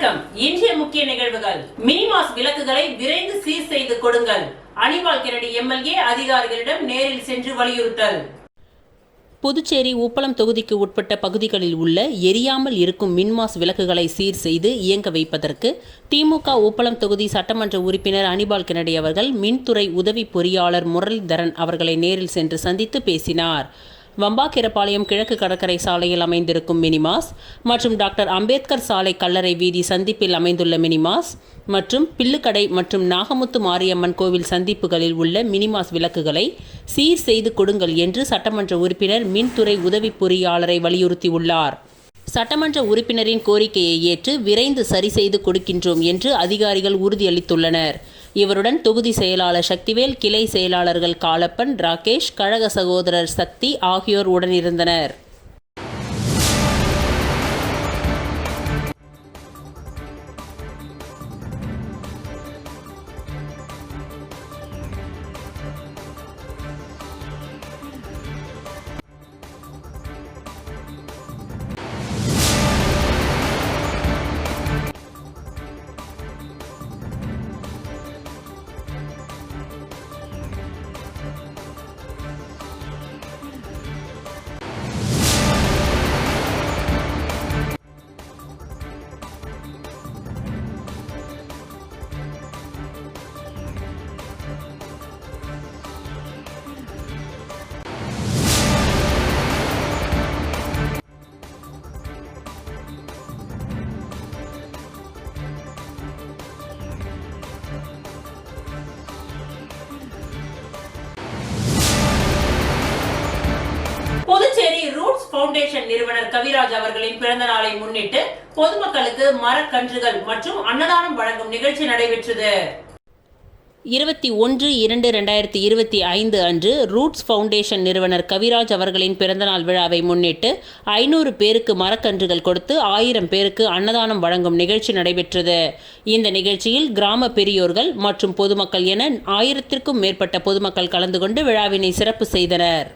வணக்கம். இன்றைய முக்கிய நிகழ்வுகள். மினிமாஸ் விளக்குகளை விரைந்து சீர் செய்து கொடுங்கள். அனிபால் கென்னடி எம்எல்ஏ அதிகாரிகளிடம் நேரில் சென்று வலியுறுத்தல். புதுச்சேரி உப்பளம் தொகுதிக்கு உட்பட்ட பகுதிகளில் உள்ள எரியாமல் இருக்கும் மின்மாஸ் விளக்குகளை சீர் செய்து இயங்க வைப்பதற்கு திமுக உப்பளம் தொகுதி சட்டமன்ற உறுப்பினர் அனிபால் கென்னடி அவர்கள் மின்துறை உதவி பொறியாளர் முரளிதரன் அவர்களை நேரில் சென்று சந்தித்து பேசினார். வம்பாக்கீரபாளையம் கிழக்கு கடற்கரை சாலையில் அமைந்திருக்கும் மினிமாஸ் மற்றும் டாக்டர் அம்பேத்கர் சாலை கல்லறை வீதி சந்திப்பில் அமைந்துள்ள மினிமாஸ் மற்றும் பில்லுக்கடை மற்றும் நாகமுத்து மாரியம்மன் கோவில் சந்திப்புகளில் உள்ள மினிமாஸ் விளக்குகளை சீர் செய்து கொடுங்கள் என்று சட்டமன்ற உறுப்பினர் மின்துறை உதவி பொறியாளரை வலியுறுத்தியுள்ளார். சட்டமன்ற உறுப்பினரின் கோரிக்கையை ஏற்று விரைந்து சரி செய்து கொடுக்கின்றோம் என்று அதிகாரிகள் உறுதியளித்துள்ளனர். இவருடன் தொகுதி செயலாளர் சக்திவேல், கிளை செயலாளர்கள் காலப்பன், ராகேஷ், கழக சகோதரர் சக்தி ஆகியோர் உடனிருந்தனர். புதுச்சேரி ரூட்ஸ் பவுண்டேஷன் நிறுவனர் கவிராஜ் அவர்களின் பிறந்த நாளை முன்னிட்டு பொதுமக்களுக்கு மரக்கன்றுகள் மற்றும் அன்னதானம் வழங்கும் நிகழ்ச்சி நடைபெற்றது. 21/2/2025 அன்று ரூட்ஸ் பவுண்டேஷன் நிறுவனர் கவிராஜ் அவர்களின் பிறந்தநாள் விழாவை முன்னிட்டு 500 பேருக்கு மரக்கன்றுகள் கொடுத்து 1000 பேருக்கு அன்னதானம் வழங்கும் நிகழ்ச்சி நடைபெற்றது. இந்த நிகழ்ச்சியில் கிராம பெரியோர்கள் மற்றும் பொதுமக்கள் என 1000க்கும் மேற்பட்ட பொதுமக்கள் கலந்து கொண்டு விழாவினை சிறப்பு செய்தனர்.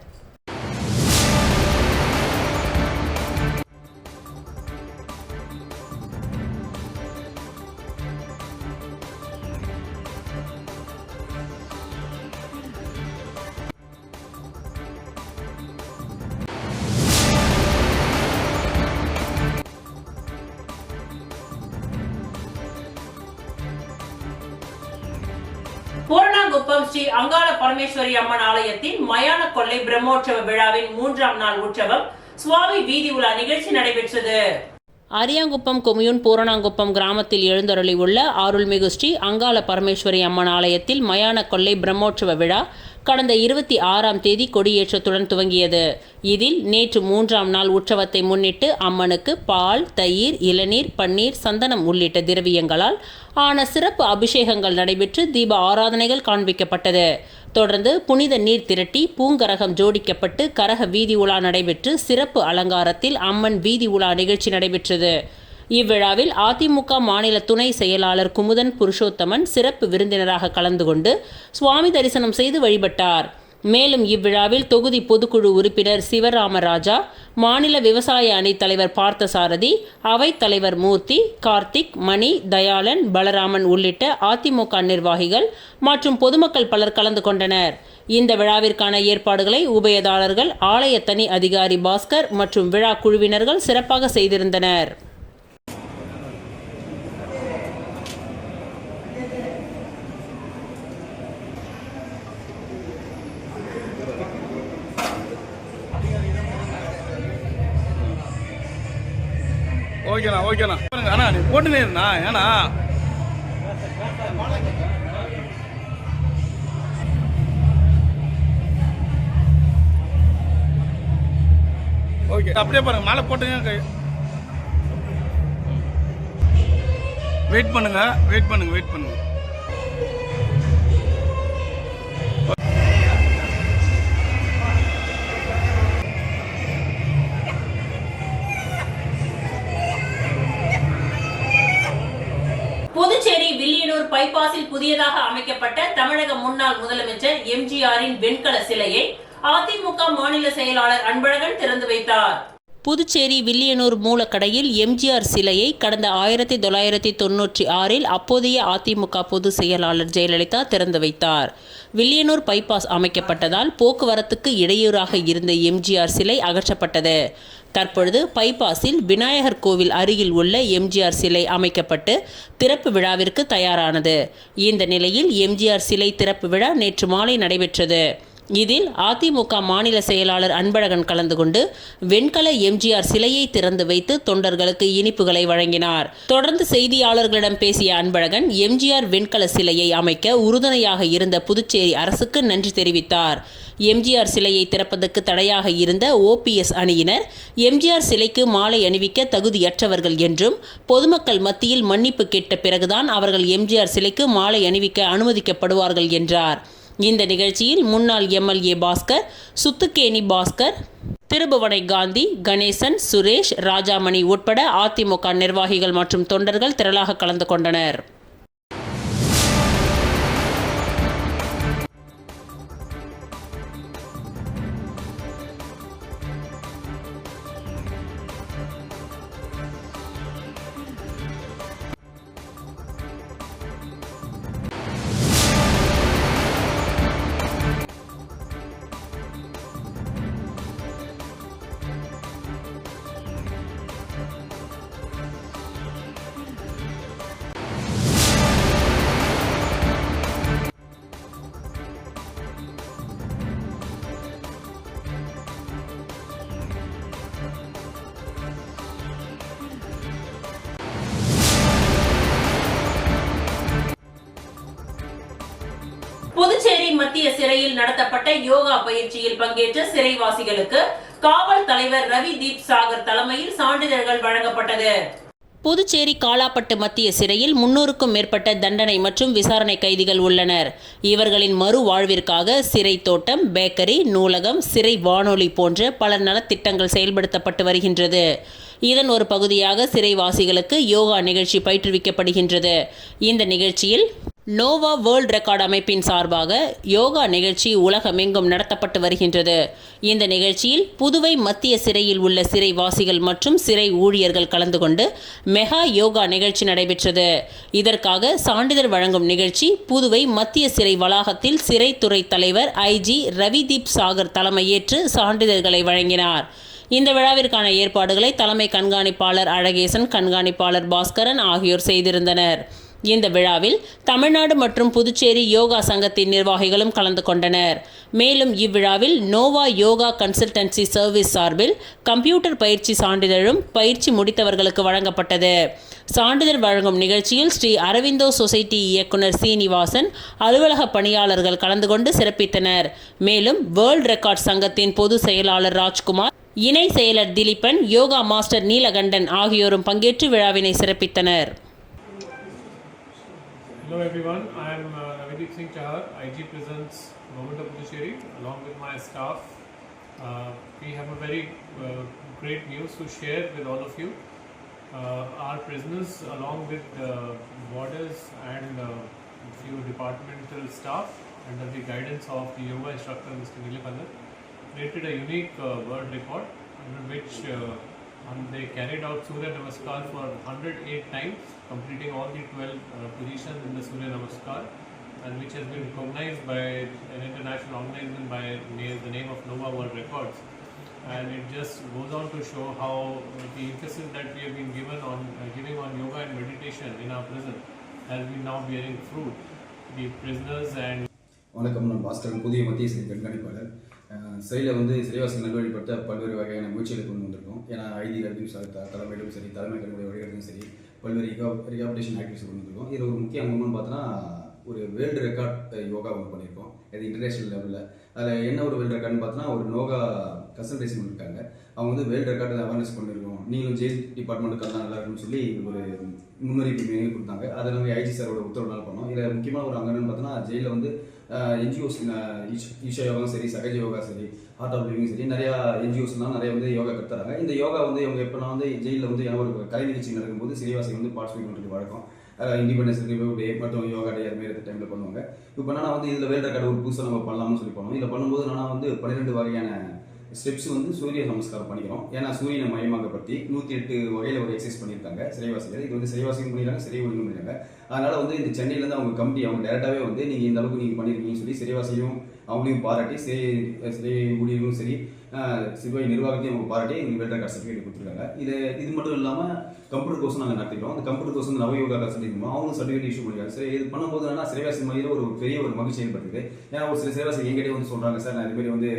பூரணாங்குப்பம் ஸ்ரீ அங்காள பரமேஸ்வரி அம்மன் ஆலயத்தின் மயான கொள்ளை பிரம்மோற்சவ விழாவின் 3ஆம் நாள் உற்சவம் சுவாமி வீதி உலா நிகழ்ச்சி நடைபெற்றது. அரியாங்குப்பம் கொம்யூன் பூரணாங்குப்பம் கிராமத்தில் எழுந்தருளி உள்ள அருள்மிகு ஸ்ரீ அங்காள பரமேஸ்வரி அம்மன் ஆலயத்தில் மயான கொள்ளை பிரம்மோற்சவ விழா கடந்த 26ஆம் தேதி கொடியேற்றத்துடன் துவங்கியது. இதில் நேற்று 3ஆம் நாள் உற்சவத்தை முன்னிட்டு அம்மனுக்கு பால், தயிர், இளநீர், பன்னீர், சந்தனம் உள்ளிட்ட திரவியங்களால் ஆன சிறப்பு அபிஷேகங்கள் நடைபெற்று தீப ஆராதனைகள் காண்பிக்கப்பட்டது. தொடர்ந்து புனித நீர் திரட்டி பூங்கரகம் ஜோடிக்கப்பட்டு கரக வீதி உலா நடைபெற்று சிறப்பு அலங்காரத்தில் அம்மன் வீதி உலா நிகழ்ச்சி நடைபெற்றது. இவ்விழாவில் அதிமுக மாநில துணை செயலாளர் குமுதன் புருஷோத்தமன் சிறப்பு விருந்தினராக கலந்து கொண்டு சுவாமி தரிசனம் செய்து வழிபட்டார். மேலும் இவ்விழாவில் தொகுதி பொதுக்குழு உறுப்பினர் சிவராமராஜா, மாநில விவசாய அணி தலைவர் பார்த்தசாரதி, அவைத் தலைவர் மூர்த்தி, கார்த்திக், மணி, தயாளன், பலராமன் உள்ளிட்ட அதிமுக நிர்வாகிகள் மற்றும் பொதுமக்கள் பலர் கலந்து கொண்டனர். இந்த விழாவிற்கான ஏற்பாடுகளை உபயதாரர்கள், ஆலய தனி அதிகாரி பாஸ்கர் மற்றும் விழா குழுவினர்கள் சிறப்பாக செய்திருந்தனர். ஓகேண்ணா ஓகேண்ணா அண்ணா நீ போட்டுனே இருந்தா ஏண்ணா ஓகே அப்படியே பாருங்க மேலே போட்டுங்க. வெயிட் பண்ணுங்க. புதுச்சேரி வில்லியனூர் பைபாஸில் புதியதாக அமைக்கப்பட்ட தமிழக முன்னாள் முதலமைச்சர் எம்ஜிஆரின் வெண்கல சிலையை அதிமுக மாநில செயலாளர் அன்பழகன் திறந்து வைத்தார். புதுச்சேரி வில்லியனூர் மூலக்கடையில் எம்ஜிஆர் சிலையை கடந்த 1996இல் அப்போதைய அதிமுக பொதுச் செயலாளர் ஜெயலலிதா திறந்து வைத்தார். வில்லியனூர் பைபாஸ் அமைக்கப்பட்டதால் போக்குவரத்துக்கு இடையூறாக இருந்த எம்ஜிஆர் சிலை அகற்றப்பட்டது. தற்பொழுது பைபாஸில் விநாயகர் கோவில் அருகில் உள்ள எம்ஜிஆர் சிலை அமைக்கப்பட்டு திறப்பு விழாவிற்கு தயாரானது. இந்த நிலையில் எம்ஜிஆர் சிலை திறப்பு விழா நேற்று மாலை நடைபெற்றது. இதில் அதிமுக மாநில செயலாளர் அன்பழகன் கலந்து கொண்டு வெண்கல எம்ஜிஆர் சிலையை திறந்து வைத்து தொண்டர்களுக்கு இனிப்புகளை வழங்கினார். தொடர்ந்து செய்தியாளர்களிடம் பேசிய அன்பழகன் எம்ஜிஆர் வெண்கல சிலையை அமைக்க உறுதுணையாக இருந்த புதுச்சேரி அரசுக்கு நன்றி தெரிவித்தார். எம்ஜிஆர் சிலையை திறப்பதற்கு தடையாக இருந்த ஓபிஎஸ் அணியினர் எம்ஜிஆர் சிலைக்கு மாலை அணிவிக்க தகுதியற்றவர்கள் என்றும் பொதுமக்கள் மத்தியில் மன்னிப்பு கேட்ட பிறகுதான் அவர்கள் எம்ஜிஆர் சிலைக்கு மாலை அணிவிக்க அனுமதிக்கப்படுவார்கள் என்றார். இந்த நிகழ்ச்சியில் முன்னாள் எம்எல்ஏ பாஸ்கர், சுத்துக்கேணி பாஸ்கர், திருபுவனை காந்தி, கணேசன், சுரேஷ், ராஜாமணி உட்பட அதிமுக நிர்வாகிகள் மற்றும் தொண்டர்கள் திரளாக கலந்து கொண்டனர். புதுச்சேரி மத்திய சிறையில் நடத்தப்பட்ட யோகா பயிற்சியில் பங்கேற்ற சிறைவாசிகளுக்கு காவல் தலைவர் ரவிதீப் சாகர் தலைமையில் சான்றிதழ்கள் வழங்கப்பட்டது. புதுச்சேரி காலாப்பட்டு மத்திய சிறையில் 300க்கும் மேற்பட்ட தண்டனை மற்றும் விசாரணை கைதிகள் உள்ளனர். இவர்களின் மறு வாழ்விற்காக சிறை தோட்டம், பேக்கரி, நூலகம், சிறை வானொலி போன்ற பல நலத்திட்டங்கள் செயல்படுத்தப்பட்டு வருகின்றது. இதன் ஒரு பகுதியாக சிறைவாசிகளுக்கு யோகா நிகழ்ச்சி பயிற்றுவிக்கப்படுகின்றது. இந்த நிகழ்ச்சியில் நோவா வேர்ல்ட் ரெக்கார்ட் அமைப்பின் சார்பாக யோகா நிகழ்ச்சி உலகமெங்கும் நடத்தப்பட்டு வருகின்றது. இந்த நிகழ்ச்சியில் புதுவை மத்திய சிறையில் உள்ள சிறைவாசிகள் மற்றும் சிறை ஊழியர்கள் கலந்து கொண்டு மெகா யோகா நிகழ்ச்சி நடைபெற்றது. இதற்காக சான்றிதழ் வழங்கும் நிகழ்ச்சி புதுவை மத்திய சிறை வளாகத்தில் சிறைத்துறை தலைவர் ஐஜி ரவிதீப் சாகர் தலைமையேற்று சான்றிதழ்களை வழங்கினார். இந்த விழாவிற்கான ஏற்பாடுகளை தலைமை கண்காணிப்பாளர் அழகேசன், கண்காணிப்பாளர் பாஸ்கரன் ஆகியோர் செய்திருந்தனர். இந்த விழாவில் தமிழ்நாடு மற்றும் புதுச்சேரி யோகா சங்கத்தின் நிர்வாகிகளும் கலந்து கொண்டனர். மேலும் இவ்விழாவில் நோவா யோகா கன்சல்டன்சி சர்வீஸ் சார்பில் கம்ப்யூட்டர் பயிற்சி சான்றிதழும் பயிற்சி முடித்தவர்களுக்கு வழங்கப்பட்டது. சான்றிதழ் வழங்கும் நிகழ்ச்சியில் ஸ்ரீ அரவிந்தோ சொசைட்டி இயக்குனர் சீனிவாசன், அலுவலக பணியாளர்கள் கலந்து கொண்டு சிறப்பித்தனர். மேலும் வேர்ல்ட் ரெக்கார்ட் சங்கத்தின் பொதுச் செயலாளர் ராஜ்குமார், இணை செயலர் திலீபன், யோகா மாஸ்டர் நீலகண்டன் ஆகியோரும் பங்கேற்று விழாவினை சிறப்பித்தனர். Hello everyone, I am Ravideep Singh Chahar, IG Prisons, Government of Puducherry, along with my staff. We have a very great news to share with all of you. Our prisoners, along with warders and few departmental staff, under the guidance of the yoga instructor Mr. Neelakandan, created a unique world record under which they carried out Surya Namaskar for 108 times, completing all the 12 positions in the Surya Namaskar, and which has been recognized by an international organization by the name of Nova World Records. And it just goes on to show how the emphasis that we have been giving on yoga and meditation in our prison has been now bearing fruit. The prisoners and வணக்கம், நான் பாஸ்கரன், புதிய மத்திய சிறை கண்காணிப்பாளர். சிறையில் சிறைவாசிகள் நல்வழிப்படுத்த பல்வேறு வகையான முயற்சிகளை கொண்டு வந்திருக்கோம். ஏன்னா ஐடி ரவிதீப் தலைமையிலும் சரி, தலைமை கல்வியுடைய வழிகாட்டும் சரி, பல்வேறு ரிகாபிடேஷன் ஆக்டிவிட்டிஸ் கொண்டு வந்திருக்கோம். இதில் ஒரு முக்கிய அங்கம்னு பார்த்தோன்னா ஒரு வேர்ல்டு ரெக்கார்ட் யோகா ஒன்று பண்ணியிருக்கோம். இது இன்டர்நேஷ்னல் லெவலில். அதில் என்ன ஒரு வேர்ல்டு ரெக்கார்ட்னு பார்த்தோன்னா ஒரு யோகா கன்சல்டேஷன் பண்ணியிருக்காங்க. அவங்க வேர்ல்டு ரெக்கார்டு அவேர்னஸ் பண்ணியிருக்கோம். நீங்களும் ஜெயில் டிபார்ட்மெண்ட்டுக்கு தான் நல்லா இருக்குன்னு சொல்லி ஒரு முன்னுரிமை கொடுத்தாங்க. அதை நாங்கள் ஐஜி சாரோட உத்தரவுனால பண்ணோம். இதில் முக்கியமாக ஒரு அங்கன்னு பார்த்தோன்னா ஜெயிலில் என்ஜிஓஸ் ஈஷா யோகா சரி, சகஜ யோகா சரி, ஆர்ட் ஆஃப் லிவிங் சரி, நிறையா என்ஜிஓஸ்லாம் நிறைய யோகா கற்றுறாங்க. இந்த யோகா இவங்க எப்போனா ஜெயிலில் ஒரு கலை நிகழ்ச்சி நடக்கும்போது சிறைவாசி பார்ட்டிசிபேட் பண்ணுறது வழக்கம். இண்டிபெண்டன்ஸ் டே மற்றும் யோகா டே அதுமாரி டைமில் பண்ணுவாங்க. இப்போ நான் இதில் வேர்ல்டு ரெக்கார்டு ஒரு புதுசாக நம்ம பண்ணலாம்னு சொல்லி பண்ணோம். இதில் பண்ணும்போது நான் 12 வகையான ஸ்டெப்ஸ் வந்து சூரிய நமஸ்காரம் பண்ணிக்கிறோம். ஏன்னா சூரியனை மையமாக பற்றி 108 வகையில் ஒரு எக்ஸசைஸ் பண்ணியிருக்காங்க சிறைவாசிகள். இது வந்து சிறைவாசியும் பண்ணிடுறாங்க, சிறை ஒழுங்கும் பண்ணிடுறாங்க. அதனால் வந்து இந்த சென்னையிலேருந்து அவங்க கமிட்டி அவங்க டேரெக்டாகவே வந்து நீங்கள் இந்த அளவுக்கு நீங்கள் பண்ணியிருக்கீங்கன்னு சொல்லி சிறைவாசியும் அவங்களையும் பாராட்டி சிறை ஊழியர்களும் சரி சிறுவை நிர்வாகத்தையும் அவங்க பாராட்டி எங்களுக்கு வெல்டர் கார்டு சர்டிஃபிகேட் கொடுத்துருக்காங்க. இது மட்டும் இல்லாமல் கம்ப்யூட்டர் கோர்ஸும் நாங்கள் நடத்திக்கிறோம். அந்த கம்ப்யூட்டர் கோர்ஸ் வந்து நவயோகா கிளாஸ் எடுக்கணும், அவங்களும் சர்டிஃபிகேட் இஷ்யூ பண்ணிருக்காங்க. சரி, இது பண்ணும்போது என்னன்னா சிறைவாசி மையில் ஒரு பெரிய ஒரு மகிழ்ச்சி ஏற்படுது. ஏன்னா ஒரு சில சிறைவாசி எங்கிட்டே வந்து சொல்கிறாங்க, சார் நான் இதுமாரி வந்து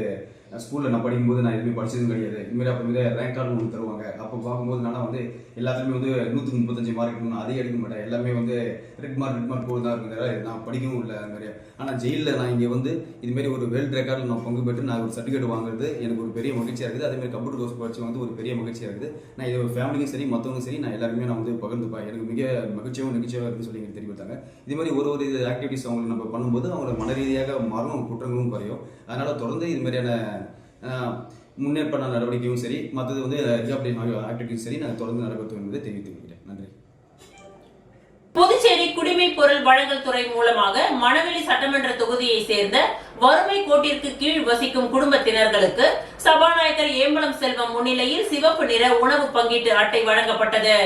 ஸ்கூலில் நான் படிக்கும்போது நான் எதுவுமே படிச்சதும் கிடையாது, இதுமாரி அப்போ வந்து ரேங்க் கார்டு ஒன்று தருவாங்க. அப்போ பார்க்கும்போது நான் வந்து எல்லாத்துலேயுமே வந்து 135 மார்க் இருக்கணும், அதே எடுக்க மாட்டேன், எல்லாமே வந்து ரெட் மார்க் போது தான் இருக்கும், நான் படிக்கவும் இல்லை அது மாதிரி. ஆனால் ஜெயிலில் நான் இங்கே வந்து இதுமாரி ஒரு வேர்ல்டு ரெக்கார்டில் நான் பங்கு பெற்று நான் ஒரு சர்டிஃபிகேட் வாங்குறது எனக்கு ஒரு பெரிய மகிழ்ச்சியாக இருக்குது. அதேமாதிரி கம்ப்யூட்டர் கோர்ஸ் படிச்சு வந்து ஒரு பெரிய மகிழ்ச்சியாக இருக்குது. நான் இது ஒரு ஃபேமிலிக்கும் சரி மற்றவங்களும் சரி நான் எல்லாருமே நான் வந்து பகிர்ந்துப்பேன். எனக்கு மிக மகிழ்ச்சியாகவும் நிகழ்ச்சியாக இருக்குன்னு சொல்லி எனக்கு தெரிவித்தாங்க. இதுமாதிரி ஒரு ஆக்டிவிட்டிஸ் அவங்களுக்கு நம்ம பண்ணும்போது அவங்களோட மன ரீதியாக மாறும், அவங்க குற்றங்களும் குறையும். அதனால் தொடர்ந்து இது மாதிரியான முன்னேற்பாடு நடவடிக்கையும் சரி மற்றது வந்து ஆக்டிவிட்டியும் சரி நான் தொடர்ந்து நடவடிக்கை என்பதை தெரிவித்துக் கொள்கிறேன். நன்றி. புதுச்சேரி குடிமை பொருள் வழங்கல் துறை மூலமாக மணவெளி சட்டமன்ற தொகுதியை சேர்ந்த வறுமை கோட்டிற்கு கீழ் வசிக்கும் குடும்பத்தினர்களுக்கு சபாநாயகர் ஏம்பலம் செல்வம் முன்னிலையில் சிவப்பு நிற உணவு பங்கீட்டு அட்டை வழங்கப்பட்டது.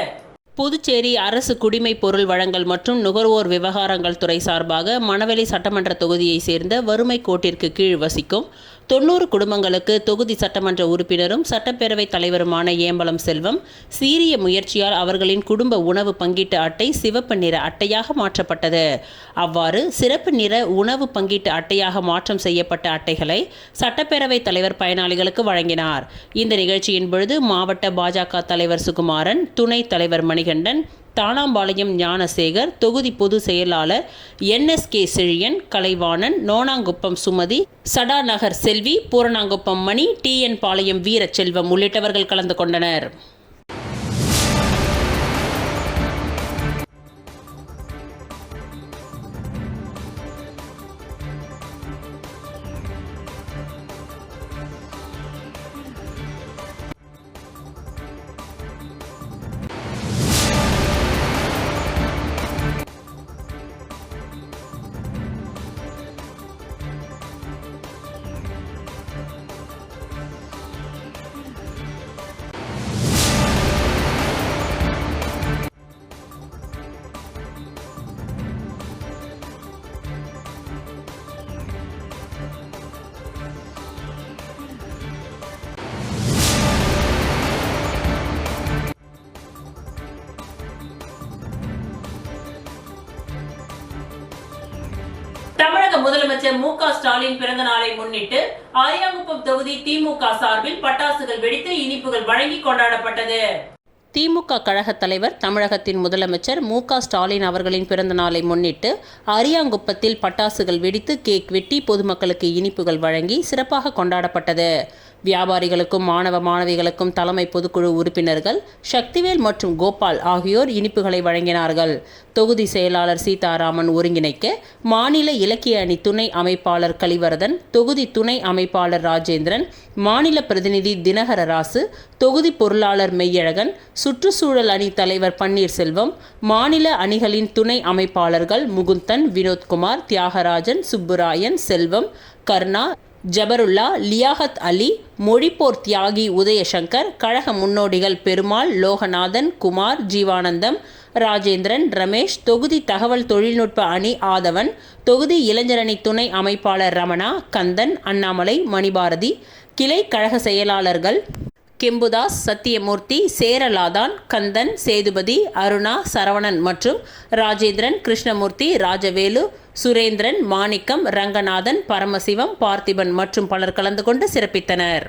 புதுச்சேரி அரசு குடிமை பொருள் வழங்கல் மற்றும் நுகர்வோர் விவகாரங்கள் துறை சார்பாக மணவெளி சட்டமன்ற தொகுதியை சேர்ந்த வறுமை கோட்டிற்கு கீழ் வசிக்கும் 90 குடும்பங்களுக்கு தொகுதி சட்டமன்ற உறுப்பினரும் சட்டப்பேரவைத் தலைவருமான ஏம்பலம் செல்வம் சீரிய முயற்சியால் அவர்களின் குடும்ப உணவு பங்கீட்டு அட்டை சிவப்பு நிற அட்டையாக மாற்றப்பட்டது. அவ்வாறு சிறப்பு நிற உணவு பங்கீட்டு அட்டையாக மாற்றம் செய்யப்பட்ட அட்டைகளை சட்டப்பேரவைத் தலைவர் பயனாளிகளுக்கு வழங்கினார். இந்த நிகழ்ச்சியின் பொழுது மாவட்ட பாஜக தலைவர் சுகுமாரன், துணைத் தலைவர் மணிகண்டன், தானாம்பாளையம் ஞானசேகர், தொகுதி பொது செயலாளர் NSK செழியன், கலைவாணன், நோனாங்குப்பம் சுமதி, சடாநகர் செல்வி, பூரணாங்குப்பம் மணி, TN பாளையம் வீரச்செல்வம் உள்ளிட்டவர்கள் கலந்து கொண்டனர். தமிழக முதலமைச்சர் மு.க. ஸ்டாலின் பிறந்த நாளை முன்னிட்டு அரியாங்குப்பம் தொகுதி திமுக சார்பில் பட்டாசுகள் வெடித்து இனிப்புகள் வழங்கி கொண்டாடப்பட்டது. திமுக கழக தலைவர் தமிழகத்தின் முதலமைச்சர் மு.க. ஸ்டாலின் அவர்களின் பிறந்த நாளை முன்னிட்டு அரியாங்குப்பத்தில் பட்டாசுகள் வெடித்து கேக் வெட்டி பொதுமக்களுக்கு இனிப்புகள் வழங்கி சிறப்பாக கொண்டாடப்பட்டது. வியாபாரிகளுக்கும் மாணவ மாணவிகளுக்கும் தலைமை பொதுக்குழு உறுப்பினர்கள் சக்திவேல் மற்றும் கோபால் ஆகியோர் இனிப்புகளை வழங்கினார்கள். தொகுதி செயலாளர் சீதாராமன் ஒருங்கிணைக்க மாநில இலக்கிய அணி துணை அமைப்பாளர் கலிவரதன், தொகுதி துணை அமைப்பாளர் ராஜேந்திரன், மாநில பிரதிநிதி தினகர ராசு, தொகுதி பொருளாளர் மெய்யழகன், சுற்றுச்சூழல் அணி தலைவர் பன்னீர்செல்வம், மாநில அணிகளின் துணை அமைப்பாளர்கள் முகுந்தன், வினோத்குமார், தியாகராஜன், சுப்புராயன், செல்வம், கர்ணா, ஜபருல்லா, லியாகத் அலி, மொழிப்போர் தியாகி உதயசங்கர், கழக முன்னோடிகள் பெருமாள், லோகநாதன், குமார், ஜீவானந்தம், ராஜேந்திரன், ரமேஷ், தொகுதி தகவல் தொழில்நுட்ப அணி ஆதவன், தொகுதி இளைஞரணி துணை அமைப்பாளர் ரமணா, கந்தன், அண்ணாமலை, மணிபாரதி, கிளை கழக செயலாளர்கள் கெம்புதாஸ், சத்தியமூர்த்தி, சேரலாதான், கந்தன், சேதுபதி, அருணா, சரவணன் மற்றும் ராஜேந்திரன், கிருஷ்ணமூர்த்தி, ராஜவேலு, சுரேந்திரன், மாணிக்கம், ரங்கநாதன், பரமசிவம், பார்த்திபன் மற்றும் பலர் கலந்து கொண்டு சிறப்பித்தனர்.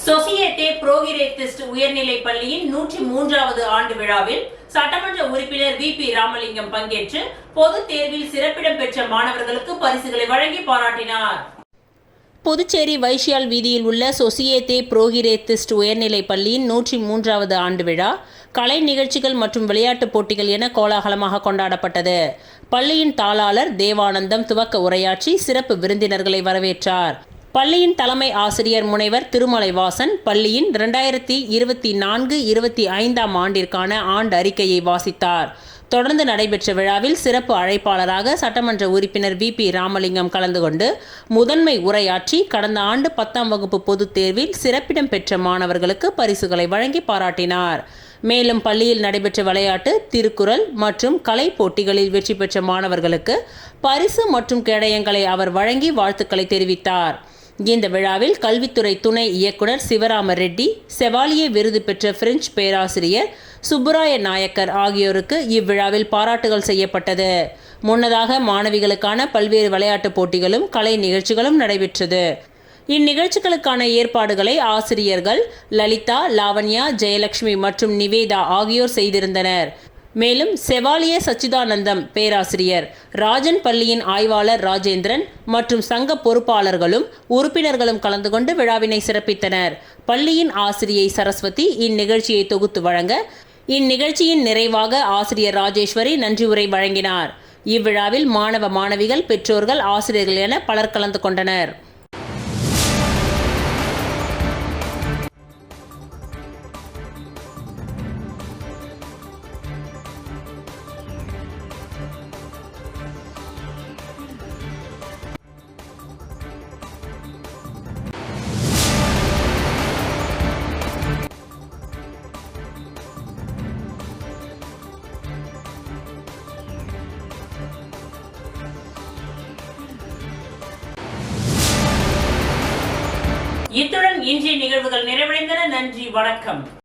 சொசியேட்டே புரோகிரேத்திஸ்ட் உயர்நிலை பள்ளியின் 103வது ஆண்டு விழாவில் சட்டமன்ற உறுப்பினர் VP ராமலிங்கம் பங்கேற்று பொதுத் தேர்வில் சிறப்பிடம் பெற்ற மாணவர்களுக்கு பரிசுகளை வழங்கி பாராட்டினார். புதுச்சேரி வைஷ்யால் வீதியில் உள்ள சொசியேட்டே புரோகிரேத்திஸ்ட் உயர்நிலை பள்ளியின் 103வது ஆண்டு விழா கலை நிகழ்ச்சிகள் மற்றும் விளையாட்டுப் போட்டிகள் என கோலாகலமாக கொண்டாடப்பட்டது. பள்ளியின் தாளாளர் தேவானந்தம் துவக்க உரையாற்றி சிறப்பு விருந்தினர்களை வரவேற்றார். பள்ளியின் தலைமை ஆசிரியர் முனைவர் திருமலைவாசன் பள்ளியின் 2024-25 ஆண்டிற்கான ஆண்டு அறிக்கையை வாசித்தார். தொடர்ந்து நடைபெற்ற விழாவில் சிறப்பு அழைப்பாளராக சட்டமன்ற உறுப்பினர் VP ராமலிங்கம் கலந்து கொண்டு முதன்மை உரையாற்றி கடந்த ஆண்டு 10ஆம் வகுப்பு பொதுத் தேர்வில் சிறப்பிடம் பெற்ற மாணவர்களுக்கு பரிசுகளை வழங்கி பாராட்டினார். மேலும் பள்ளியில் நடைபெற்ற விளையாட்டு, திருக்குறள் மற்றும் கலை போட்டிகளில் வெற்றி பெற்ற மாணவர்களுக்கு பரிசு மற்றும் கேடயங்களை அவர் வழங்கி வாழ்த்துக்களை தெரிவித்தார். இந்த விழாவில் கல்வித்துறை துணை இயக்குனர் சிவராம ரெட்டி, செவாலியே விருது பெற்ற பிரெஞ்சு பேராசிரியர் சுப்புராய நாயக்கர் ஆகியோருக்கு இவ்விழாவில் பாராட்டுகள் செய்யப்பட்டது. முன்னதாக மாணவிகளுக்கான பல்வேறு விளையாட்டுப் போட்டிகளும் கலை நிகழ்ச்சிகளும் நடைபெற்றது. இந்நிகழ்ச்சிகளுக்கான ஏற்பாடுகளை ஆசிரியர்கள் லலிதா, லாவண்யா, ஜெயலட்சுமி மற்றும் நிவேதா ஆகியோர் செய்திருந்தனர். மேலும் செவாலியே சச்சிதானந்தம் பேராசிரியர், ராஜன் பள்ளியின் ஆய்வாளர் ராஜேந்திரன் மற்றும் சங்க பொறுப்பாளர்களும் உறுப்பினர்களும் கலந்து கொண்டு விழாவினை சிறப்பித்தனர். பள்ளியின் ஆசிரியை சரஸ்வதி இந்நிகழ்ச்சியை தொகுத்து வழங்க, இந்நிகழ்ச்சியின் நிறைவாக ஆசிரியர் ராஜேஸ்வரி நன்றி உரை வழங்கினார். இவ்விழாவில் மாணவ மாணவிகள், பெற்றோர்கள், ஆசிரியர்கள் என பலர் கலந்து கொண்டனர். இத்துடன் இன்றைய நிகழ்வுகள் நிறைவடைந்தன. நன்றி, வணக்கம்.